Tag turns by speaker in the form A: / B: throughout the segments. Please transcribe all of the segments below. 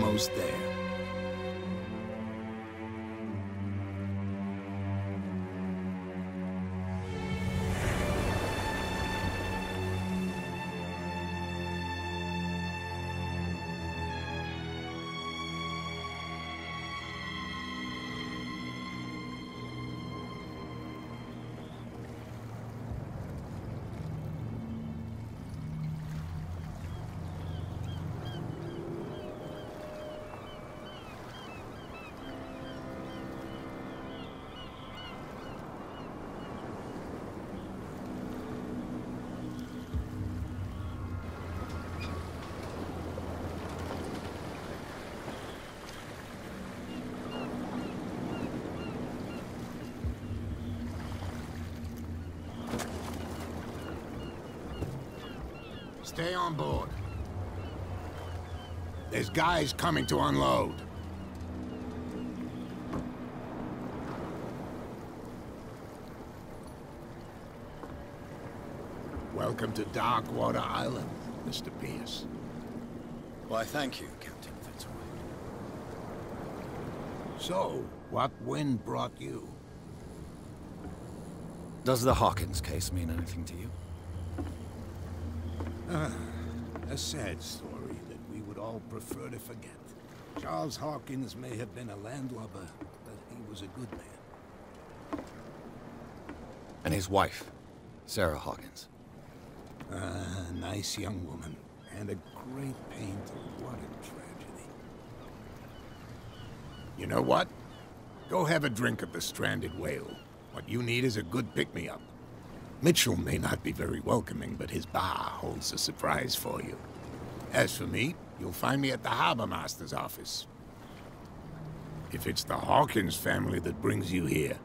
A: almost there. Stay on board. There's guys coming to unload. Welcome to Darkwater Island, Mr. Pierce.
B: Why, thank you, Captain Fitzroy.
A: So, what wind brought you?
B: Does the Hawkins case mean anything to you?
A: A sad story that we would all prefer to forget. Charles Hawkins may have been a landlubber, but he was a good man.
B: And his wife, Sarah Hawkins.
A: A nice young woman, and a great painter. What a tragedy. You know what? Go have a drink at the Stranded Whale. What you need is a good pick-me-up. Mitchell may not be very welcoming, but his bar holds a surprise for you. As for me, you'll find me at the Harbor Master's office. If it's the Hawkins family that brings you here,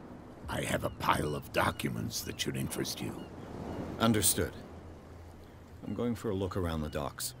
A: I have a pile of documents that should interest you.
B: Understood. I'm going for a look around the docks.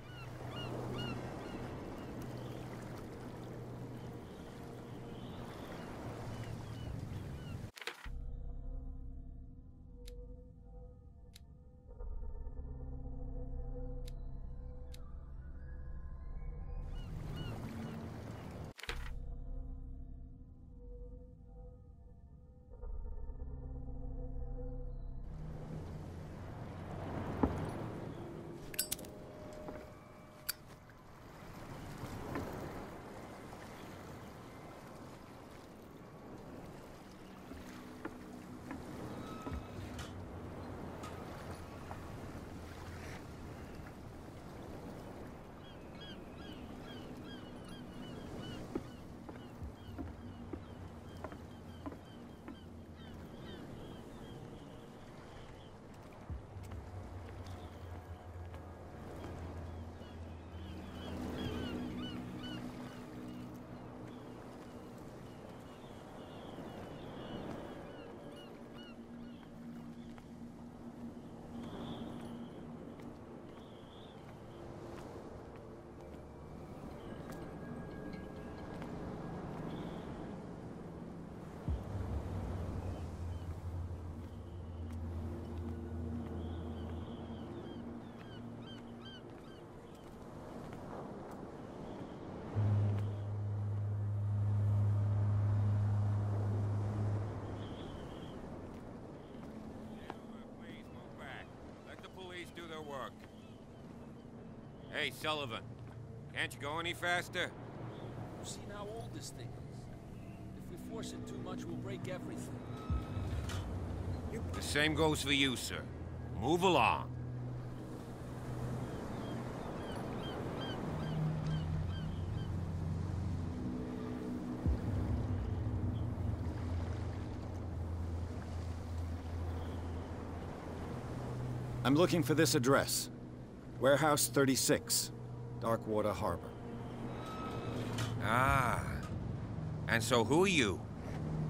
C: Work. Hey, Sullivan. Can't you go any faster?
D: You've seen how old this thing is. If we force it too much, we'll break everything.
C: The same goes for you, sir. Move along.
B: I'm looking for this address. Warehouse 36, Darkwater Harbor.
C: Ah. And so who are you?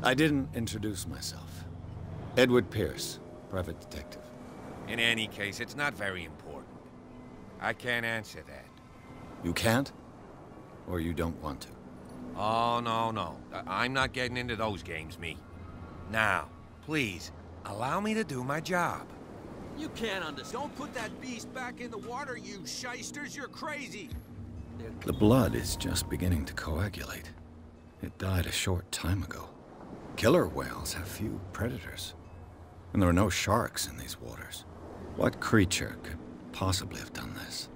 B: I didn't introduce myself. Edward Pierce, private detective.
C: In any case, it's not very important. I can't answer that.
B: You can't? Or you don't want to?
C: Oh, no. I'm not getting into those games, me. Now, please, allow me to do my job.
D: You can't understand. Don't put that beast back in the water, you shysters. You're crazy.
B: The blood is just beginning to coagulate. It died a short time ago. Killer whales have few predators. And there are no sharks in these waters. What creature could possibly have done this?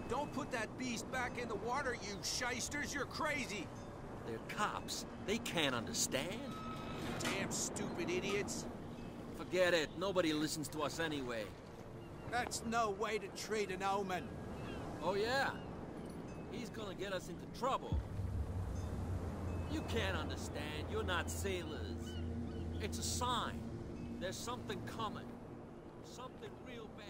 D: Don't put that beast back in the water, you shysters! You're crazy! They're cops. They can't understand. Damn stupid idiots. Forget it. Nobody listens to us anyway.
E: That's no way to treat an omen.
D: Oh, yeah? He's gonna get us into trouble. You can't understand. You're not sailors. It's a sign. There's something coming. Something real bad.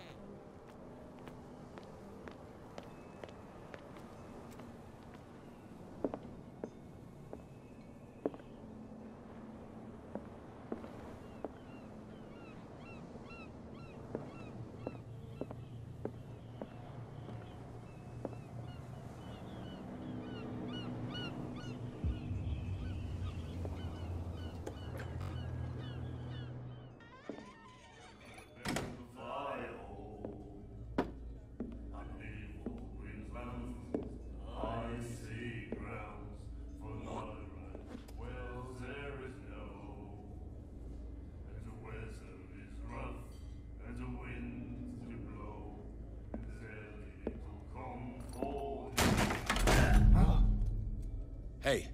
B: Hey,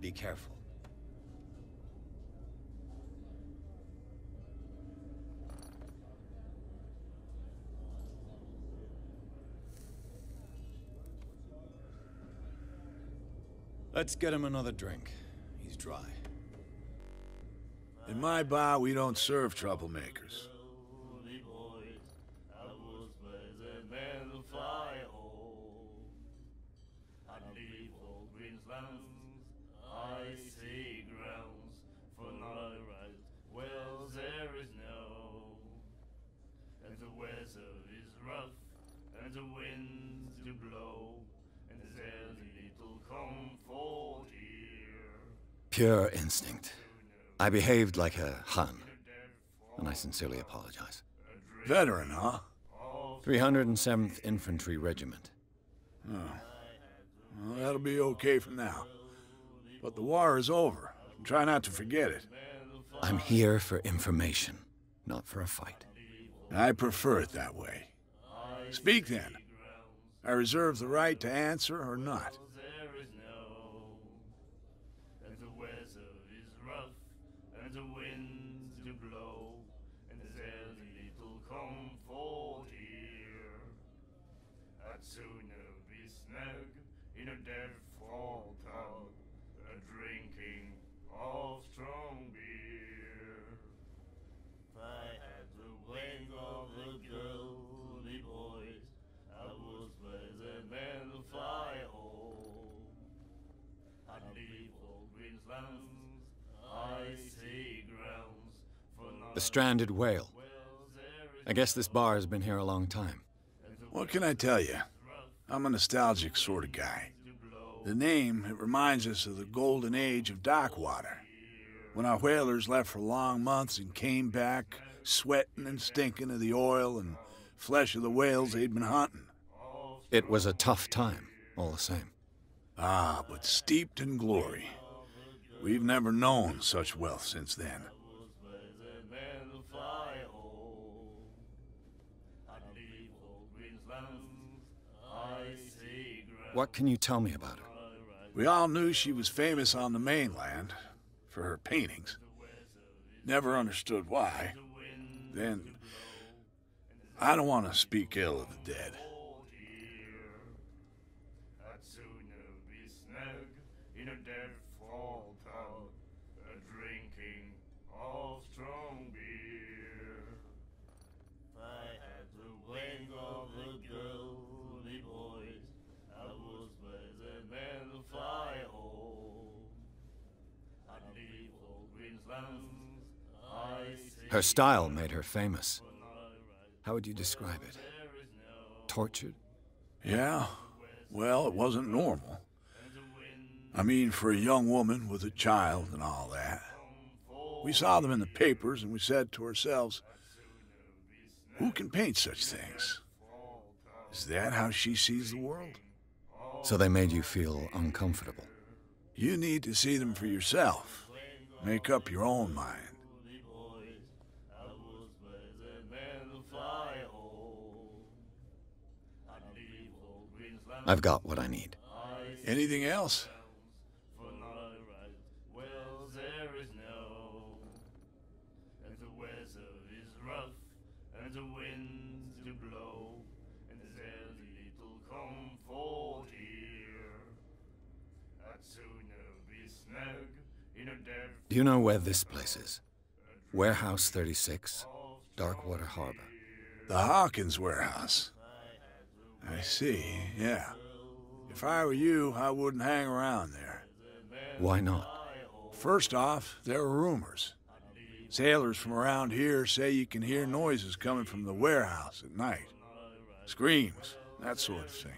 B: be careful. Let's get him another drink. He's dry.
F: In my bar, we don't serve troublemakers.
B: Pure instinct. I behaved like a Hun, and I sincerely apologize.
F: Veteran, huh?
B: 307th Infantry Regiment.
F: Oh. Well, that'll be okay for now. But the war is over. Try not to forget it.
B: I'm here for information, not for a fight.
F: I prefer it that way. Speak then. I reserve the right to answer or not.
B: The stranded whale. I guess this bar has been here a long time.
F: What can I tell you? I'm a nostalgic sort of guy. The name, it reminds us of the golden age of dockwater, when our whalers left for long months and came back sweating and stinking of the oil and flesh of the whales they'd been hunting.
B: It was a tough time, all the same.
F: Ah, but steeped in glory. We've never known such wealth since then.
B: What can you tell me about her?
F: We all knew she was famous on the mainland for her paintings. Never understood why. Then, I don't want to speak ill of the dead.
B: Her style made her famous. How would you describe it? Tortured?
F: Yeah, well, it wasn't normal. I mean, for a young woman with a child and all that. We saw them in the papers and we said to ourselves, who can paint such things? Is that how she sees the world?
B: So they made you feel uncomfortable.
F: You need to see them for yourself. Make up your own mind.
B: I've got what I need.
F: Anything else?
B: Do you know where this place is? Warehouse 36, Darkwater Harbor.
F: The Hawkins warehouse. I see, yeah. If I were you, I wouldn't hang around there.
B: Why not?
F: First off, there are rumors. Sailors from around here say you can hear noises coming from the warehouse at night. Screams, that sort of thing.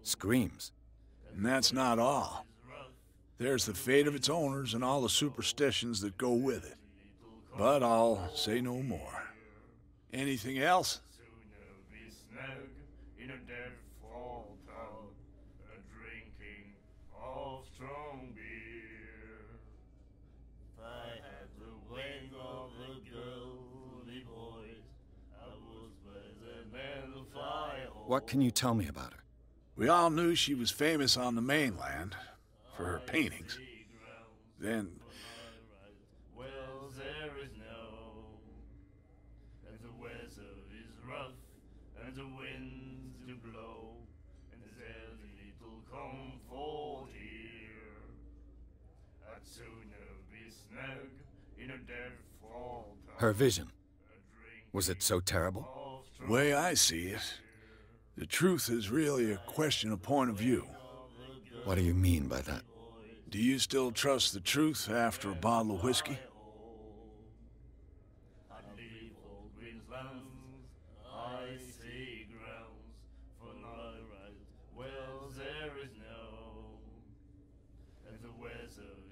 B: Screams?
F: And that's not all. There's the fate of its owners and all the superstitions that go with it. But I'll say no more. Anything else?
B: What can you tell me about her?
F: We all knew she was famous on the mainland for her paintings. Then
B: her vision. Was it so terrible?
F: the way I see it, the truth is really a question of point of view.
B: What do you mean by that?
F: Do you still trust the truth after a bottle of whiskey?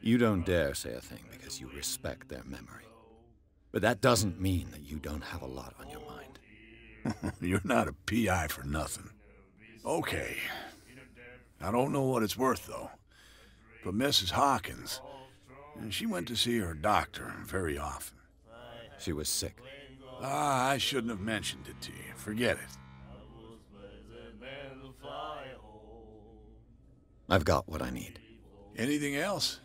B: You don't dare say a thing because you respect their memory. But that doesn't mean that you don't have a lot on your mind.
F: You're not a PI for nothing. Okay. I don't know what it's worth, though. But Mrs. Hawkins, she went to see her doctor very often.
B: She was sick.
F: I shouldn't have mentioned it to you. Forget it.
B: I've got what I need.
F: Anything else?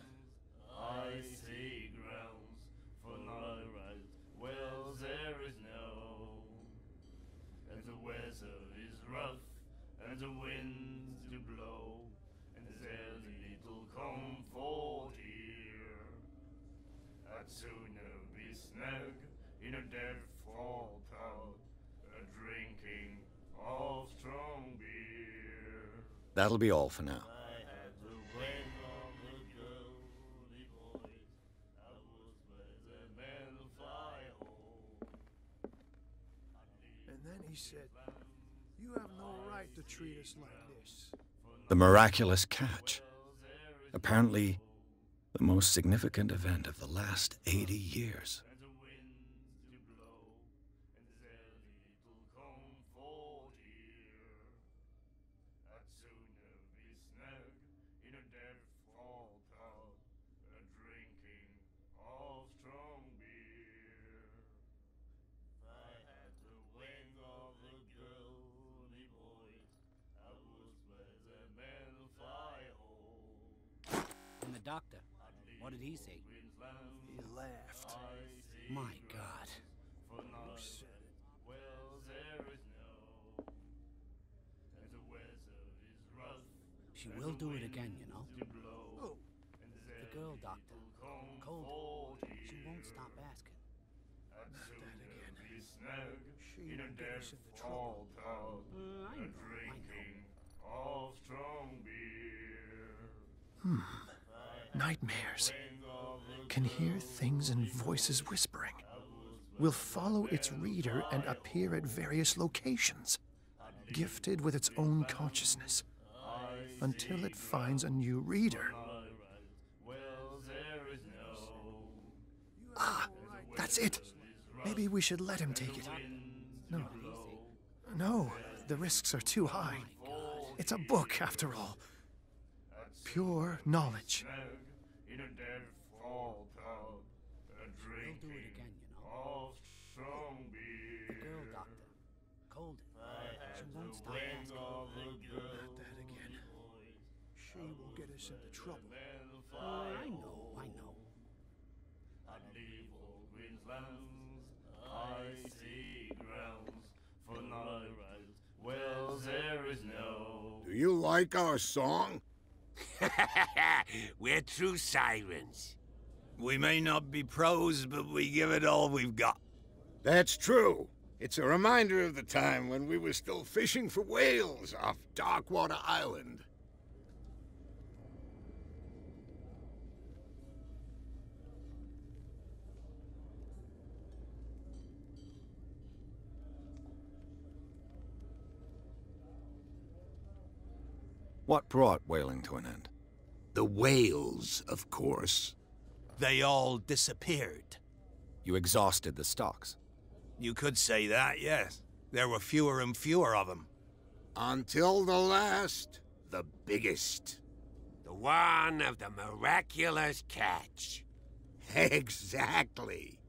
B: That'll be all for now.
G: And then he said, "You have no right to treat us like this."
B: The miraculous catch. Apparently, the most significant event of the last 80 years.
H: And the doctor, what did he say?
G: He laughed.
H: My God.
G: Who said it?
H: She will do it again, you know.
G: Oh,
H: The girl doctor. Cold. She won't stop asking.
G: not that again. She will get us into trouble.
H: I know.
G: Nightmares. Can hear things and voices whispering. Will follow its reader and appear at various locations, gifted with its own consciousness, until it finds a new reader. Ah, that's it. Maybe we should let him take it. No. No, the risks are too high. It's a book, after all. Pure knowledge.
H: He'll do it again, you know. The girl doctor. Cold. She won't stop asking.
G: Not that again. She will get us into trouble.
H: I know, I know.
A: Do you like our song?
C: We're true sirens.
I: We may not be pros, but we give it all we've got.
A: That's true. It's a reminder of the time when we were still fishing for whales off Darkwater Island.
B: What brought whaling to an end?
A: The whales, of course.
I: They all disappeared.
B: You exhausted the stocks.
I: You could say that, yes. There were fewer and fewer of them.
A: Until the last, the biggest.
C: The one of the miraculous catch.
A: Exactly.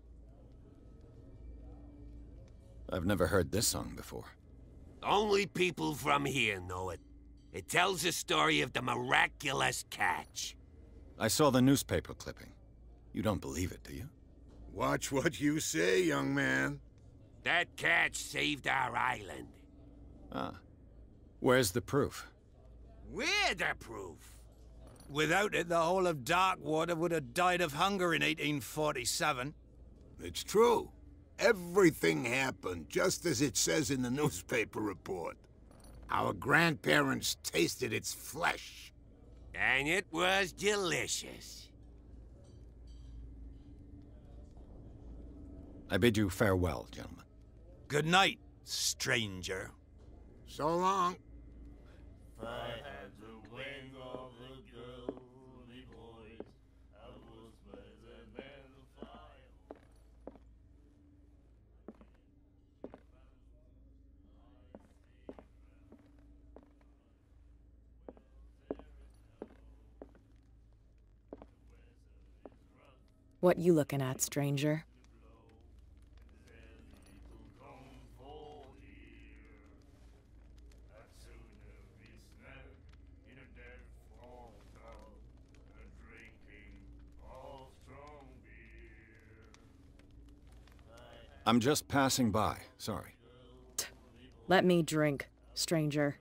B: I've never heard this song before.
C: Only people from here know it. It tells the story of the miraculous catch.
B: I saw the newspaper clipping. You don't believe it, do you?
A: Watch what you say, young man.
C: That catch saved our island.
B: Ah. Where's the proof?
C: We're the proof.
I: Without it, the whole of Darkwater would have died of hunger in 1847.
A: It's true. Everything happened just as it says in the newspaper report. Our grandparents tasted its flesh.
C: And it was delicious.
B: I bid you farewell, gentlemen.
I: Good night, stranger.
A: So long.
J: What you looking at, stranger?
B: I'm just passing by, sorry.
J: Let me drink, stranger.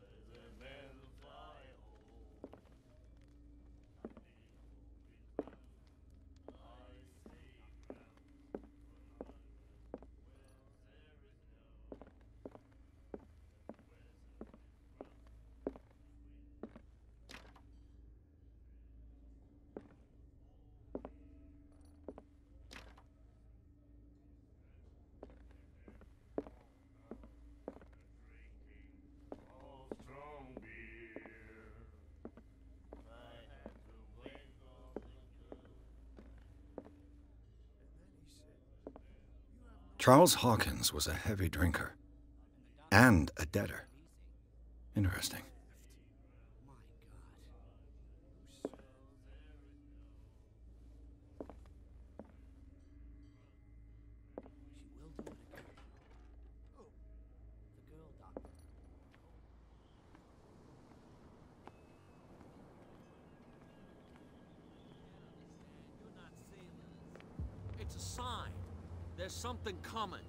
B: Charles Hawkins was a heavy drinker. And a debtor. Interesting.
D: It's a sign. There's something coming.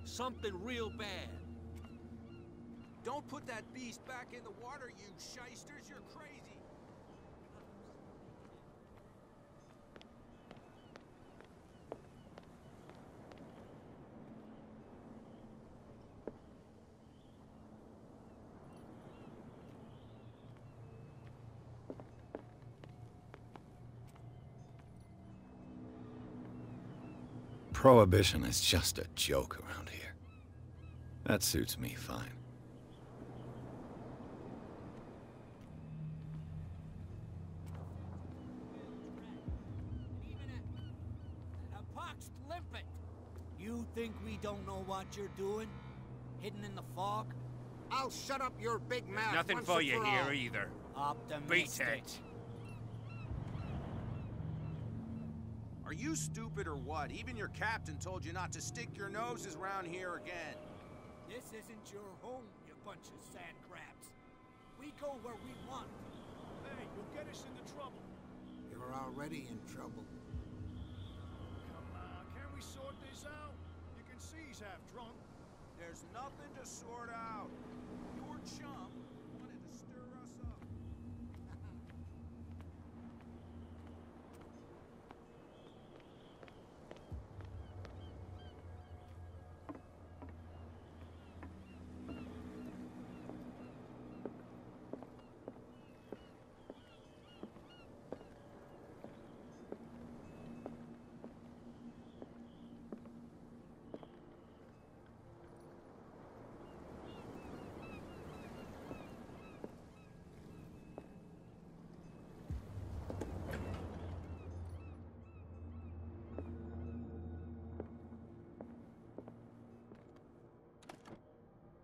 D: Something real bad.
E: Don't put that beast back in the water, you shysters. You're crazy.
B: Prohibition is just a joke around here. That suits me fine.
H: Pox limpet. You think we don't know what you're doing? Hidden in the fog?
E: I'll shut up your big mouth.
C: Nothing
E: once
C: for
E: and
C: you
E: all.
C: here either. Beat
H: Optimistic.
C: it.
E: Are you stupid or what? Even your captain told you not to stick your noses around here again.
H: This isn't your home, you bunch of sand crabs. We go where we want. Hey, you'll get us into trouble.
E: You're already in trouble.
K: Come on, can't we sort this out? You can see he's half drunk.
E: There's nothing to sort out. Your chum wanted to stir us up.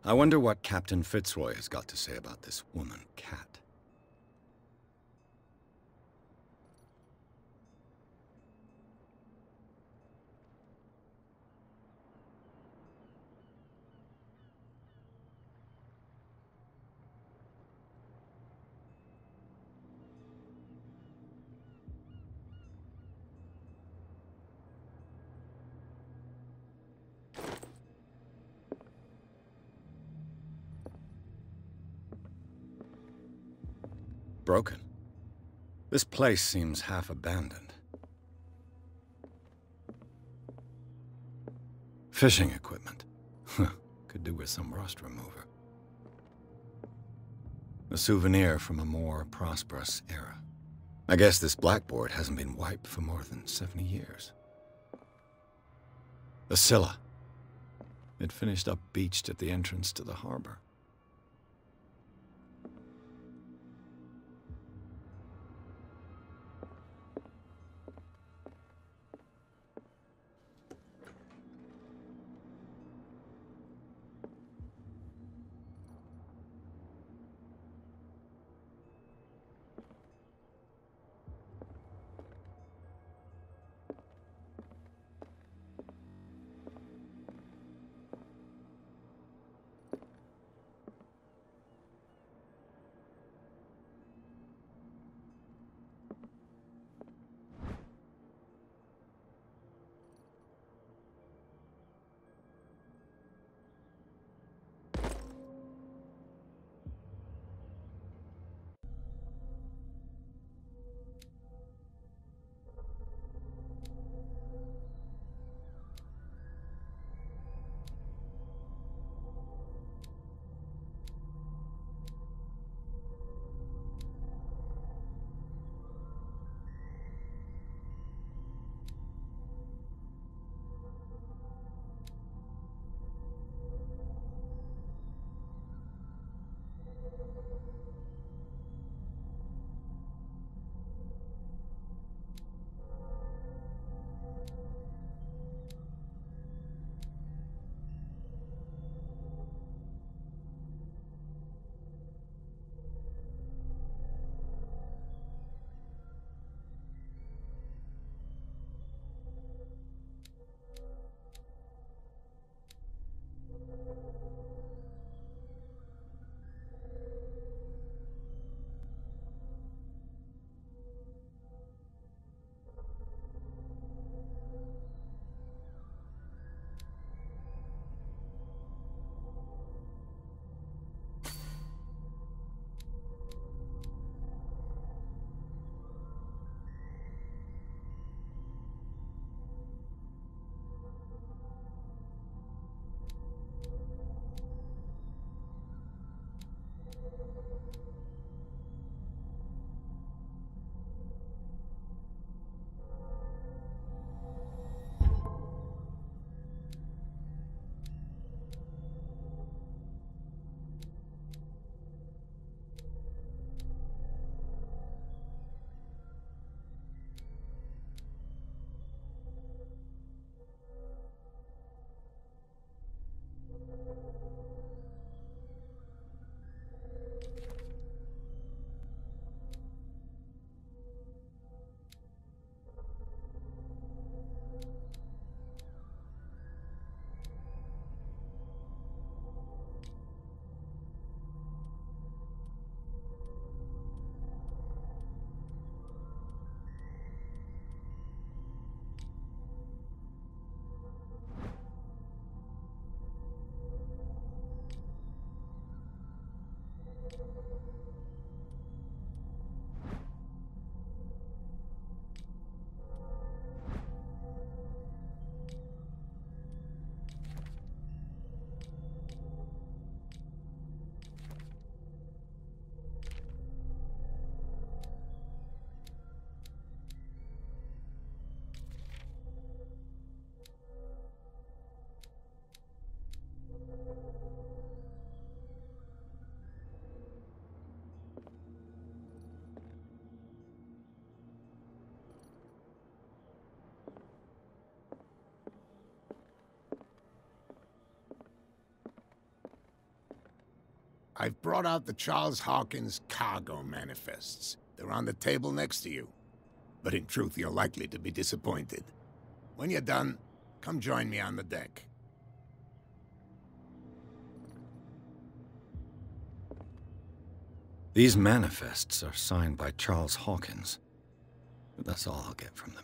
B: I wonder what Captain Fitzroy has got to say about this woman, Cat. Broken. This place seems half abandoned. Fishing equipment. Could do with some rust remover. A souvenir from a more prosperous era. I guess this blackboard hasn't been wiped for more than 70 years. The Scylla. It finished up beached at the entrance to the harbor.
A: I've brought out the Charles Hawkins cargo manifests. They're on the table next to you. But in truth, you're likely to be disappointed. When you're done, come join me on the deck.
B: These manifests are signed by Charles Hawkins. But that's all I'll get from them.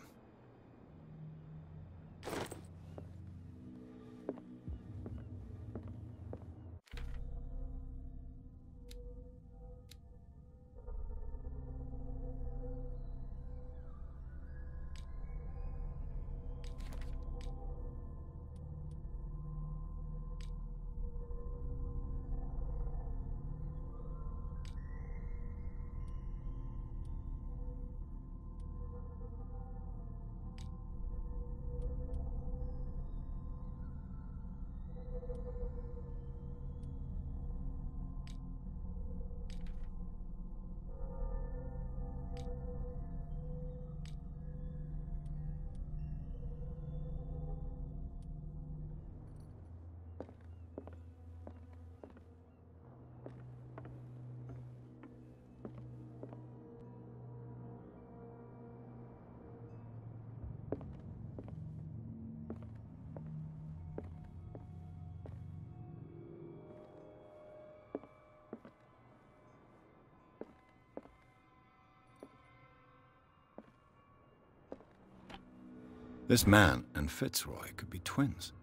B: This man and Fitzroy could be twins.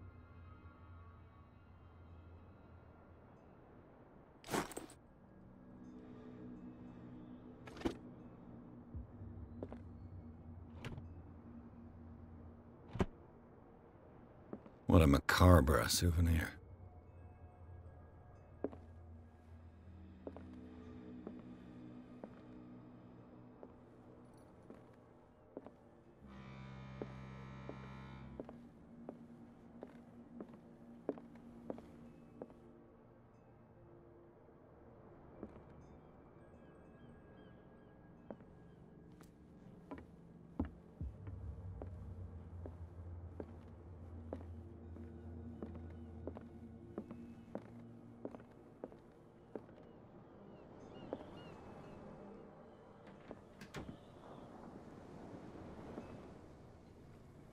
B: What a macabre souvenir.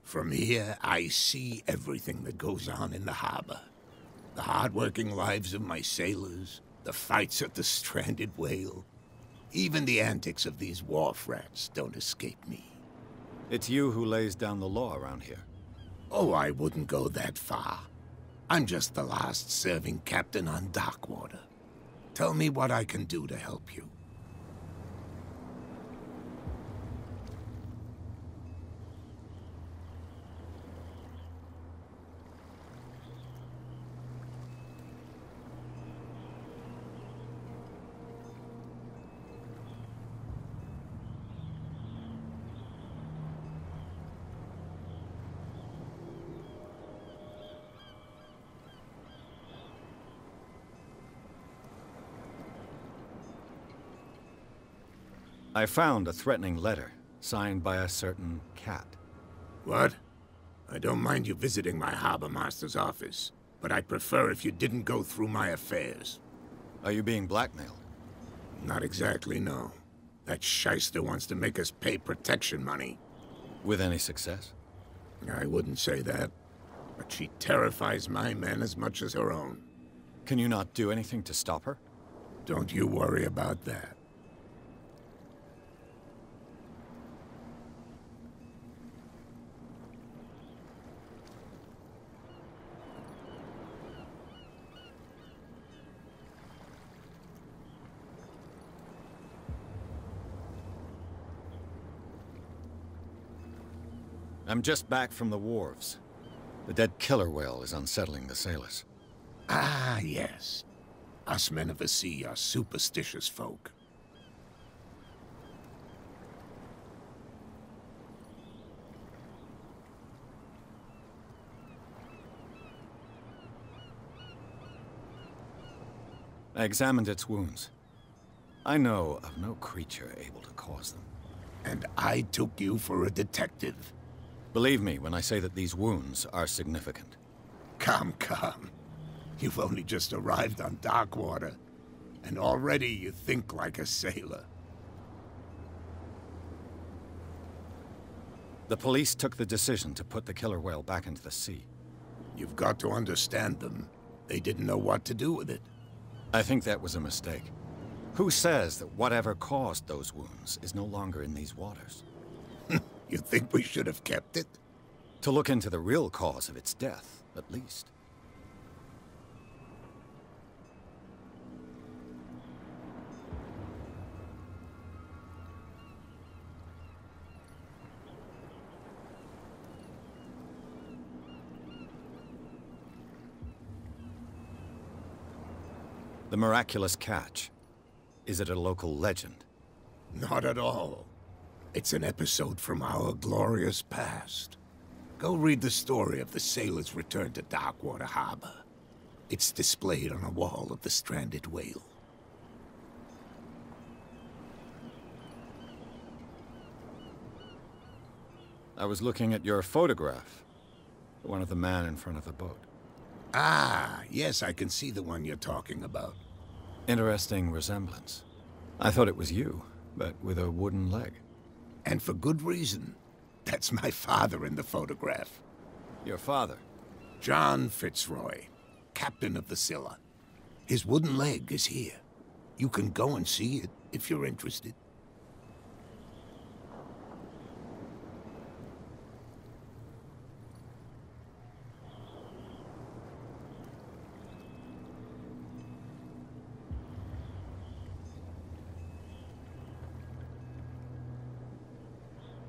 A: From here, I see everything that goes on in the harbor. The hard-working lives of my sailors, the fights at the stranded whale. Even the antics of these wharf rats don't escape me.
B: It's you who lays down the law around here.
A: Oh, I wouldn't go that far. I'm just the last serving captain on Darkwater. Tell me what I can do to help you.
B: I found a threatening letter, signed by a certain cat.
A: What? I don't mind you visiting my harbor master's office, but I'd prefer if you didn't go through my affairs.
B: Are you being blackmailed?
A: Not exactly, no. That shyster wants to make us pay protection money.
B: With any success?
A: I wouldn't say that, but she terrifies my men as much as her own.
B: Can you not do anything to stop her?
A: Don't you worry about that.
B: I'm just back from the wharves. The dead killer whale is unsettling the sailors.
A: Ah, yes. Us men of the sea are superstitious folk.
B: I examined its wounds. I know of no creature able to cause them.
A: And I took you for a detective.
B: Believe me when I say that these wounds are significant.
A: Come, come. You've only just arrived on Darkwater. And already you think like a sailor.
B: The police took the decision to put the killer whale back into the sea.
A: You've got to understand them. They didn't know what to do with it.
B: I think that was a mistake. Who says that whatever caused those wounds is no longer in these waters?
A: You think we should have kept it?
B: To look into the real cause of its death, at least. The miraculous catch. Is it a local legend?
A: Not at all. It's an episode from our glorious past. Go read the story of the sailor's return to Darkwater Harbor. It's displayed on a wall of the stranded whale.
B: I was looking at your photograph. The one of the man in front of the boat.
A: Ah, yes, I can see the one you're talking about.
B: Interesting resemblance. I thought it was you, but with a wooden leg.
A: And for good reason. That's my father in the photograph.
B: Your father?
A: John Fitzroy, captain of the Scylla. His wooden leg is here. You can go and see it if you're interested.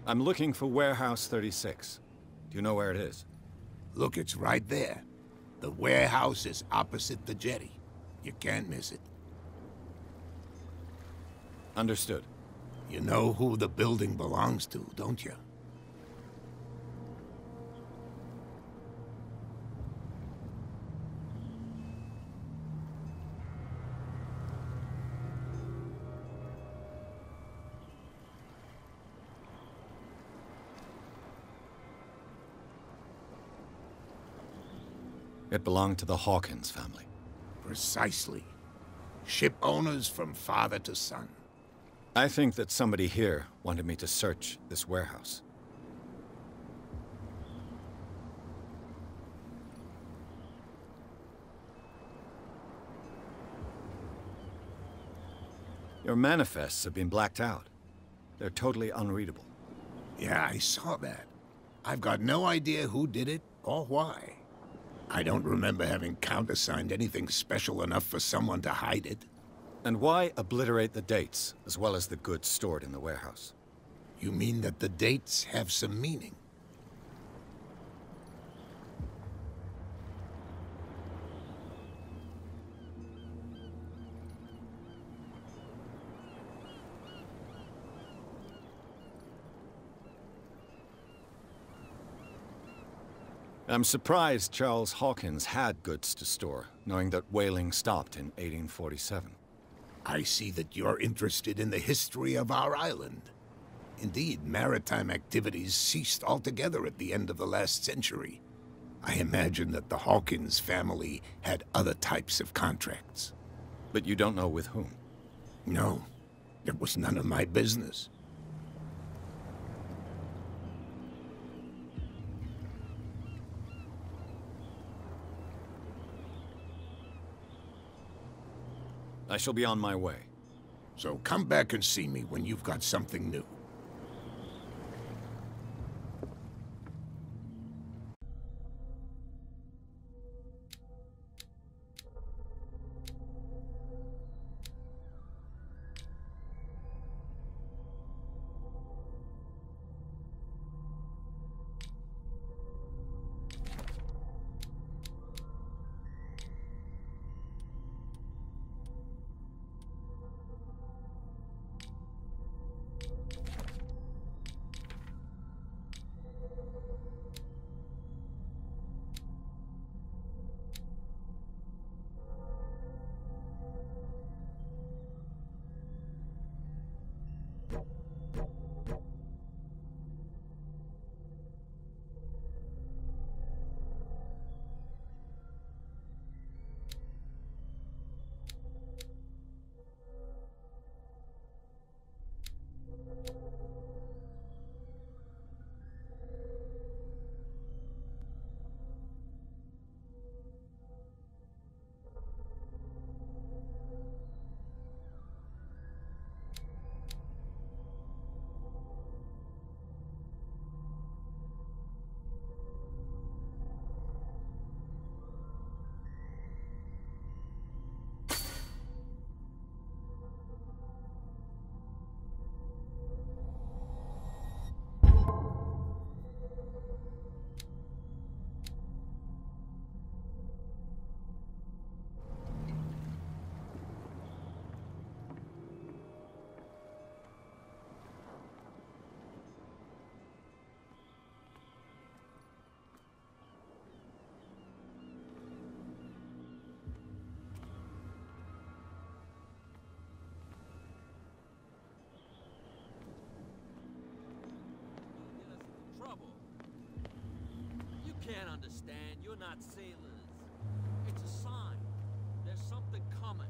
B: I'm looking for Warehouse 36. Do you know where it is?
A: Look, it's right there. The warehouse is opposite the jetty. You can't miss it.
B: Understood.
A: You know who the building belongs to, don't you?
B: It belonged to the Hawkins family.
A: Precisely. Ship owners from father to son.
B: I think that somebody here wanted me to search this warehouse. Your manifests have been blacked out. They're totally unreadable.
A: Yeah, I saw that. I've got no idea who did it or why. I don't remember having countersigned anything special enough for someone to hide it.
B: And why obliterate the dates, as well as the goods stored in the warehouse?
A: You mean that the dates have some meaning?
B: I'm surprised Charles Hawkins had goods to store, knowing that whaling stopped in 1847.
A: I see that you're interested in the history of our island. Indeed, maritime activities ceased altogether at the end of the last century. I imagine that the Hawkins family had other types of contracts.
B: But you don't know with whom?
A: No, it was none of my business.
B: I shall be on my way.
A: So come back and see me when you've got something new.
D: not sailors. It's a sign. There's something coming.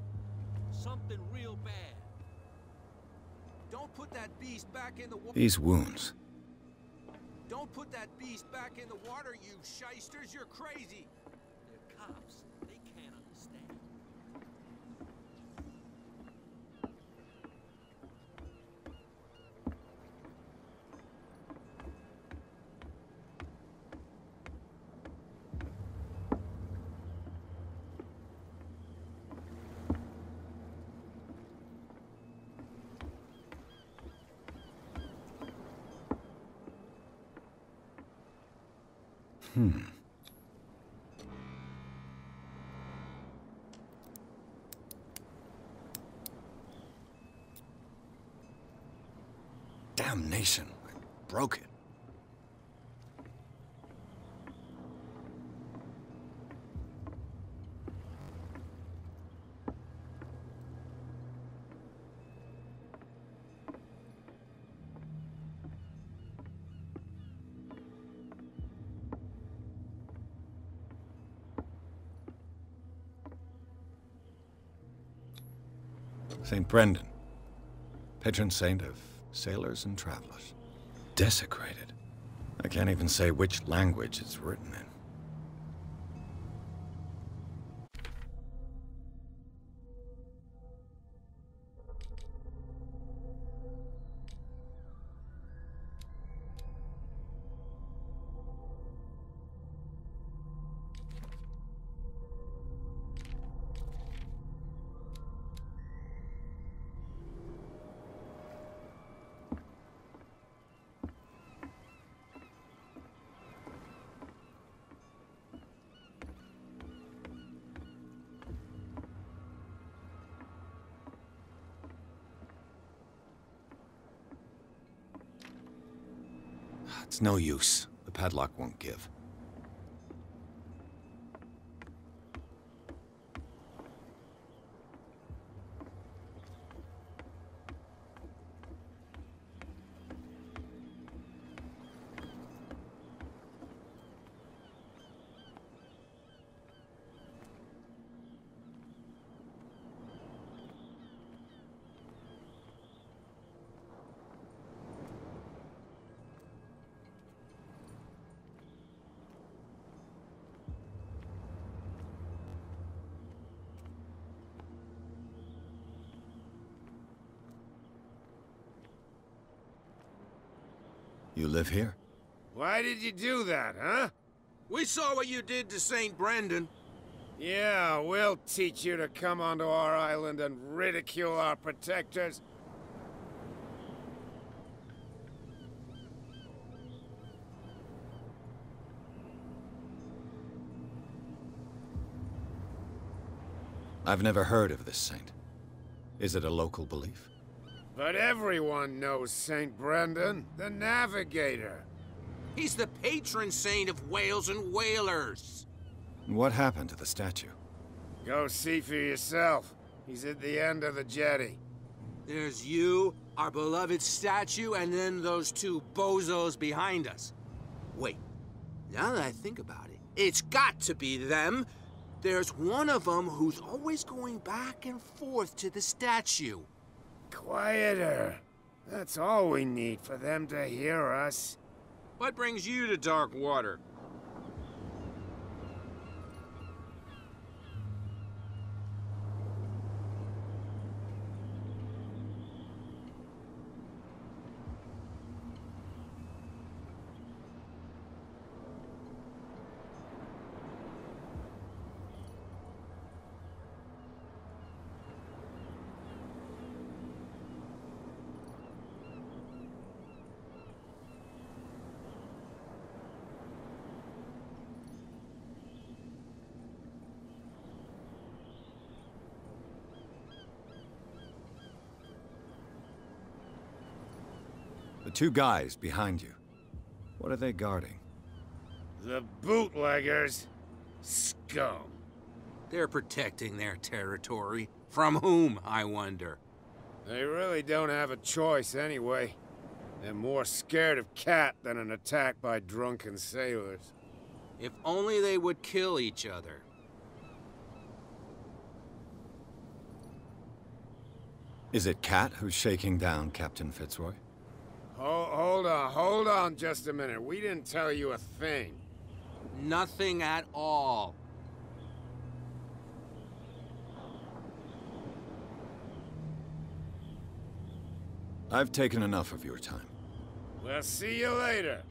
D: Something real bad.
E: Don't put that beast back in the water.
B: These wounds.
E: Don't put that beast back in the water, you shysters. You're crazy.
D: They're cops. They can't understand.
B: Damnation. I broke it. St. Brendan, patron saint of sailors and travelers. Desecrated. I can't even say which language it's written in. It's no use. The padlock won't give. You live here?
I: Why did you do that, huh?
E: We saw what you did to St. Brendan.
I: Yeah, we'll teach you to come onto our island and ridicule our protectors.
B: I've never heard of this saint. Is it a local belief?
I: But everyone knows St. Brendan, the Navigator.
E: He's the patron saint of whales and whalers.
B: What happened to the statue?
I: Go see for yourself. He's at the end of the jetty.
E: There's you, our beloved statue, and then those two bozos behind us. Wait, now that I think about it, it's got to be them. There's one of them who's always going back and forth to the statue.
I: Quieter. That's all we need for them to hear us.
E: What brings you to dark water?
B: The two guys behind you. What are they guarding?
I: The bootleggers. Scum.
E: They're protecting their territory. From whom, I wonder?
I: They really don't have a choice anyway. They're more scared of Cat than an attack by drunken sailors.
E: If only they would kill each other.
B: Is it Cat who's shaking down Captain Fitzroy?
L: Hold on just a minute. We didn't tell you a thing.
E: Nothing at all.
B: I've taken enough of your time.
L: We'll see you later.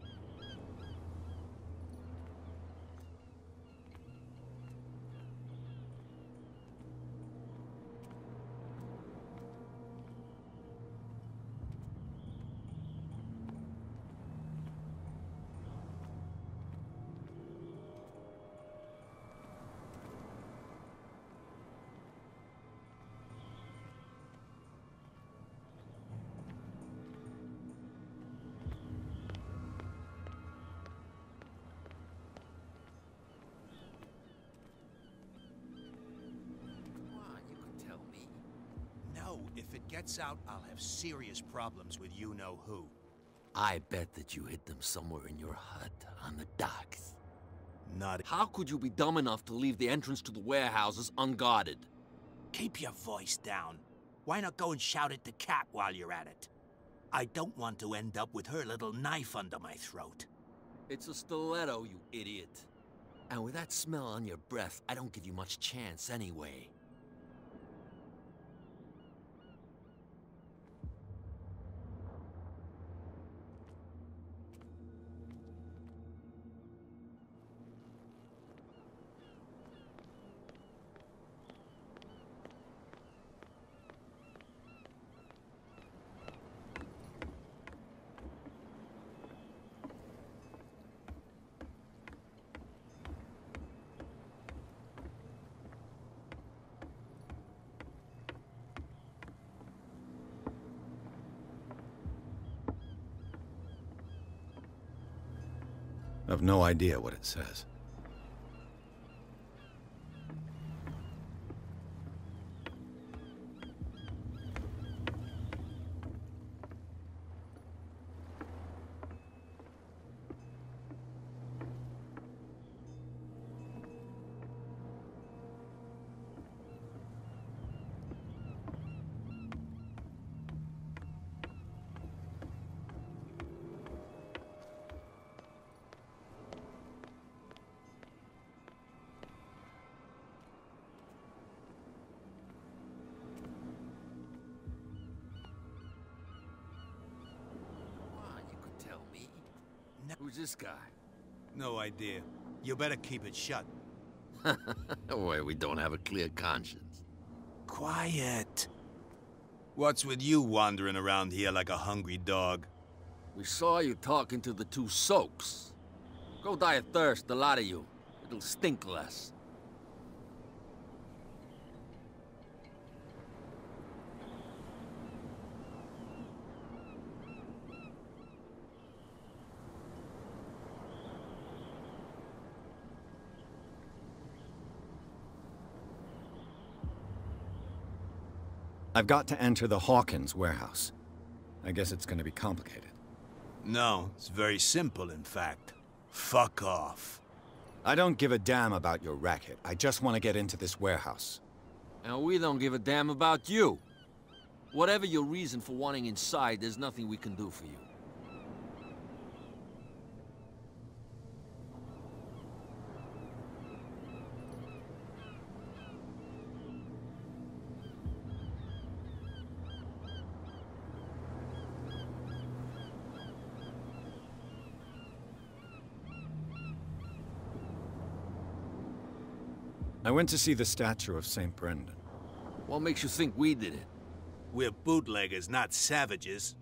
I: If it gets out, I'll have serious problems with you-know-who.
D: I bet that you hid them somewhere in your hut on the docks.
I: Not...
D: How could you be dumb enough to leave the entrance to the warehouses unguarded?
I: Keep your voice down. Why not go and shout at the cat while you're at it? I don't want to end up with her little knife under my throat.
D: It's a stiletto, you idiot. And with that smell on your breath, I don't give you much chance anyway.
B: I've no idea what it says.
D: Who's this guy?
I: No idea. You better keep it shut.
D: Why, we don't have a clear conscience.
I: Quiet. What's with you wandering around here like a hungry dog?
D: We saw you talking to the two soaks. Go die of thirst, the lot of you. It'll stink less.
B: I've got to enter the Hawkins warehouse. I guess it's gonna be complicated.
I: No, it's very simple, in fact. Fuck off.
B: I don't give a damn about your racket. I just want to get into this warehouse.
D: And we don't give a damn about you. Whatever your reason for wanting inside, there's nothing we can do for you.
B: I went to see the statue of St. Brendan.
D: What makes you think we did it?
I: We're bootleggers, not savages.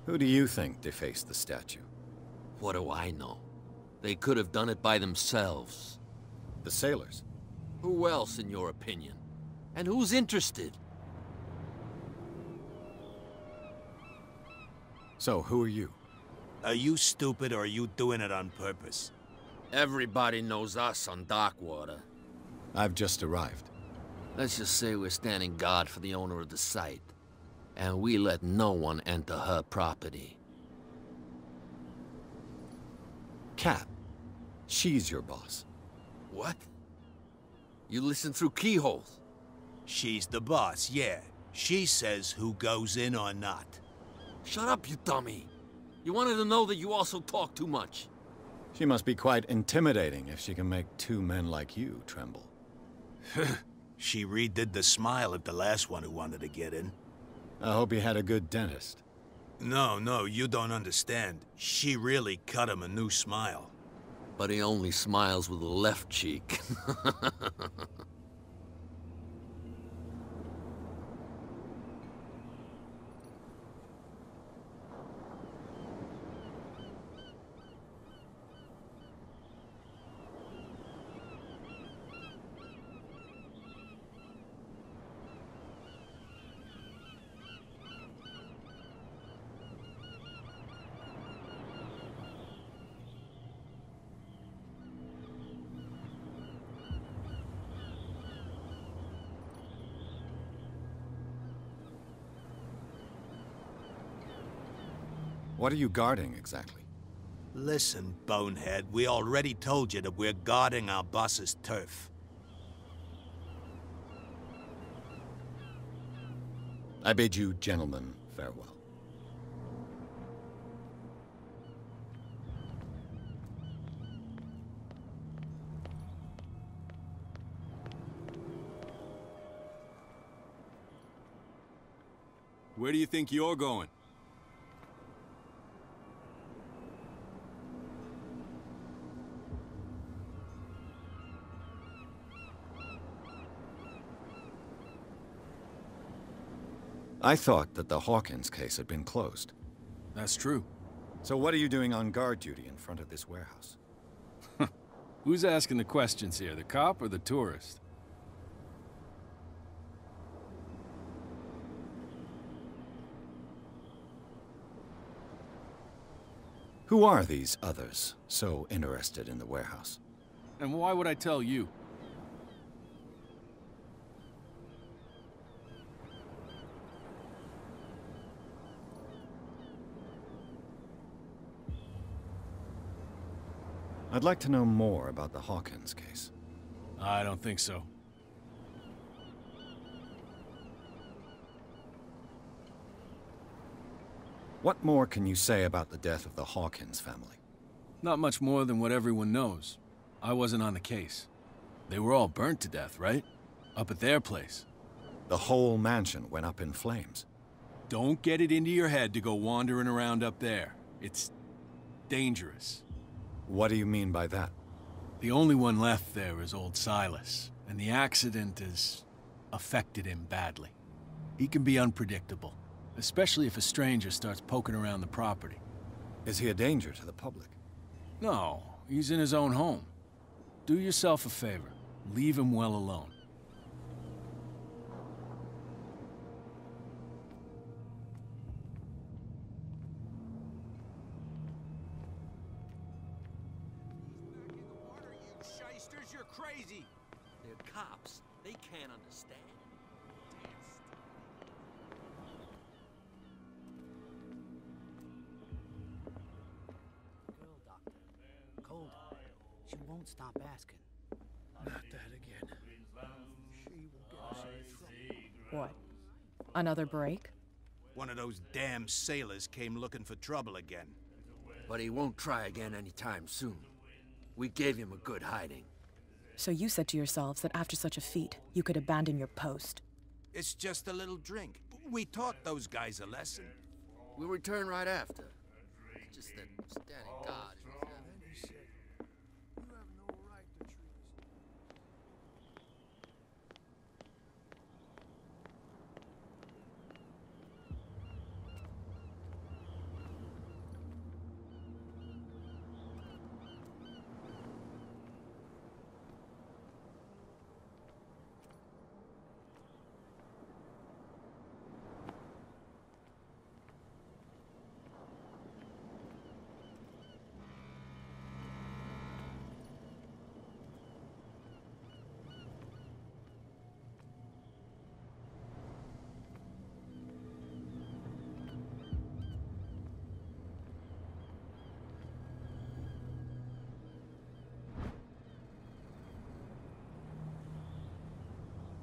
B: Who do you think defaced the statue?
D: What do I know? They could have done it by themselves.
B: The sailors?
D: Who else, in your opinion? And who's interested?
B: So, who are you?
I: Are you stupid or are you doing it on purpose?
D: Everybody knows us on Darkwater.
B: I've just arrived.
D: Let's just say we're standing guard for the owner of the site. And we let no one enter her property.
B: Cat. She's your boss.
C: What? You listen through keyholes?
I: She's the boss, yeah. She says who goes in or not.
D: Shut up, you dummy. You wanted to know that you also talk too much.
B: She must be quite intimidating if she can make two men like you tremble.
I: She redid the smile of the last one who wanted to get in.
B: I hope he had a good dentist.
I: No, you don't understand. She really cut him a new smile.
D: But he only smiles with the left cheek.
B: What are you guarding, exactly?
I: Listen, bonehead, we already told you that we're guarding our boss's turf.
B: I bid you gentlemen farewell.
M: Where do you think you're going?
B: I thought that the Hawkins case had been closed.
M: That's true.
B: So what are you doing on guard duty in front of this warehouse?
M: Who's asking the questions here, the cop or the tourist?
B: Who are these others so interested in the warehouse?
M: And why would I tell you?
B: I'd like to know more about the Hawkins case.
M: I don't think so.
B: What more can you say about the death of the Hawkins family?
M: Not much more than what everyone knows. I wasn't on the case. They were all burnt to death, right? Up at their place.
B: The whole mansion went up in flames.
M: Don't get it into your head to go wandering around up there. It's dangerous.
B: What do you mean by that?
M: The only one left there is old Silas, and the accident has affected him badly. He can be unpredictable, especially if a stranger starts poking around the property.
B: Is he a danger to the public?
M: No, he's in his own home. Do yourself a favor. Leave him well alone.
E: You're crazy!
D: They're cops. They can't understand.
H: Girl doctor. Cold. She won't stop asking.
G: Not that again. She will get us in trouble.
J: What? Another break?
I: One of those damn sailors came looking for trouble again.
D: But he won't try again anytime soon. We gave him a good hiding.
J: So you said to yourselves that after such a feat, you could abandon your post.
I: It's just a little drink. We taught those guys a lesson.
D: We'll return right after. It's just that standing guard is...
K: Then he said, you have no right to treat us.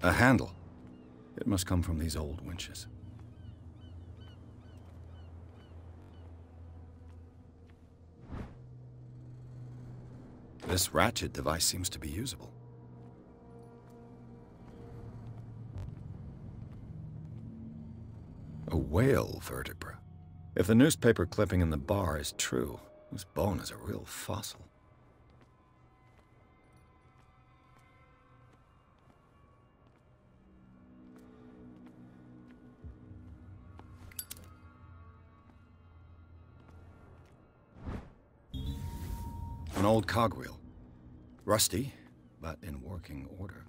B: A handle. It must come from these old winches. This ratchet device seems to be usable. A whale vertebra. If the newspaper clipping in the bar is true, this bone is a real fossil. An old cogwheel. Rusty, but in working order.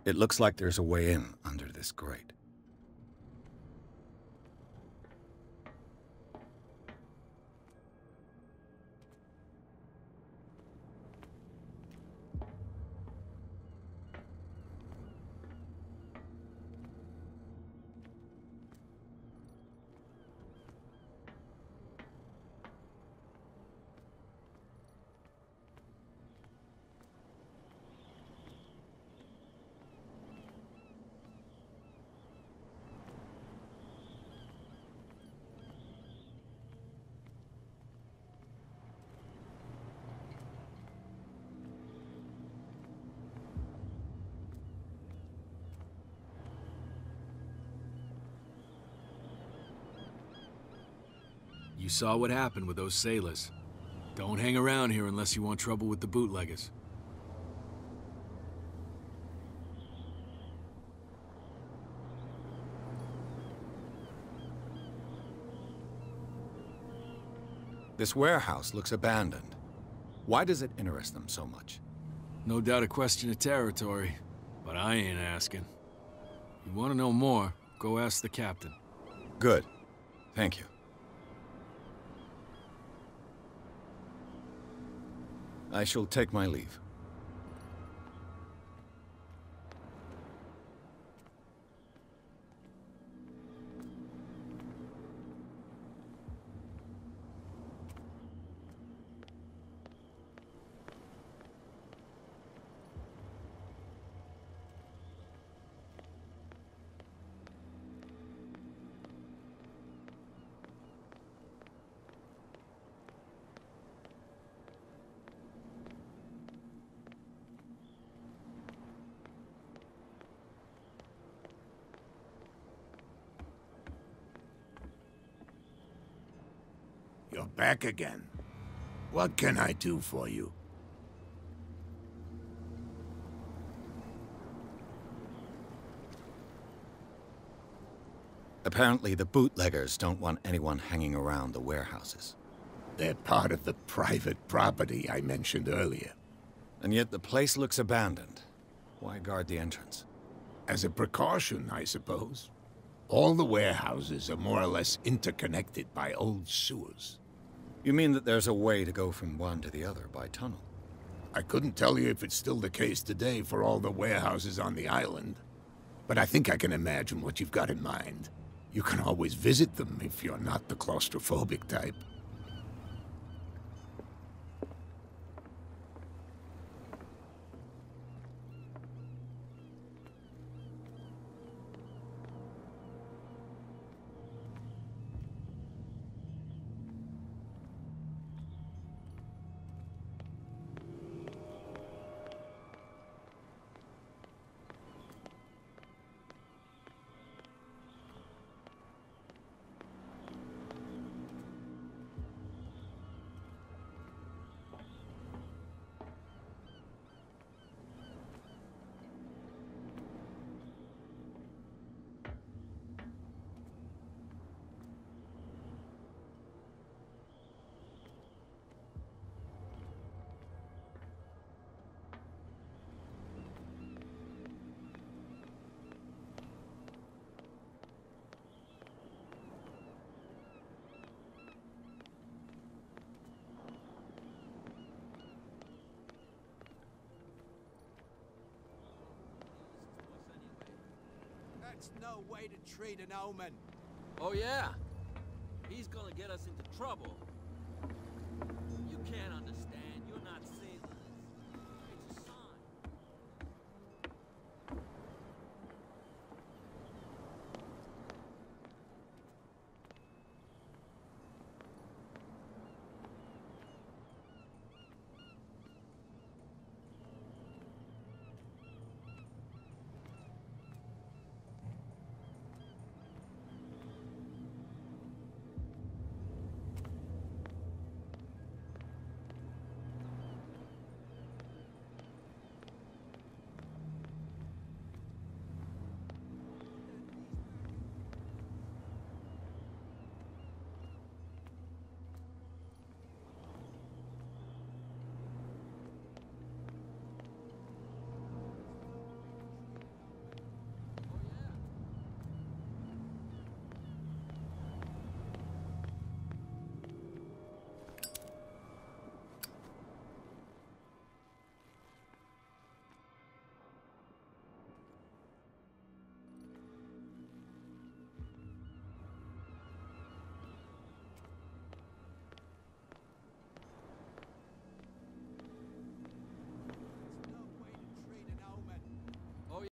B: It looks like there's a way in under this grate.
M: You saw what happened with those sailors. Don't hang around here unless you want trouble with the bootleggers.
B: This warehouse looks abandoned. Why does it interest them so much?
M: No doubt a question of territory, but I ain't asking. You want to know more, go ask the captain.
B: Good. Thank you. I shall take my leave.
A: You're back again. What can I do for you?
B: Apparently, the bootleggers don't want anyone hanging around the warehouses.
A: They're part of the private property I mentioned earlier.
B: And yet the place looks abandoned. Why guard the entrance?
A: As a precaution, I suppose. All the warehouses are more or less interconnected by old sewers.
B: You mean that there's a way to go from one to the other by tunnel?
A: I couldn't tell you if it's still the case today for all the warehouses on the island. But I think I can imagine what you've got in mind. You can always visit them if you're not the claustrophobic type.
E: That's no way to treat an omen.
D: Oh, yeah? He's gonna get us into trouble. You can't understand.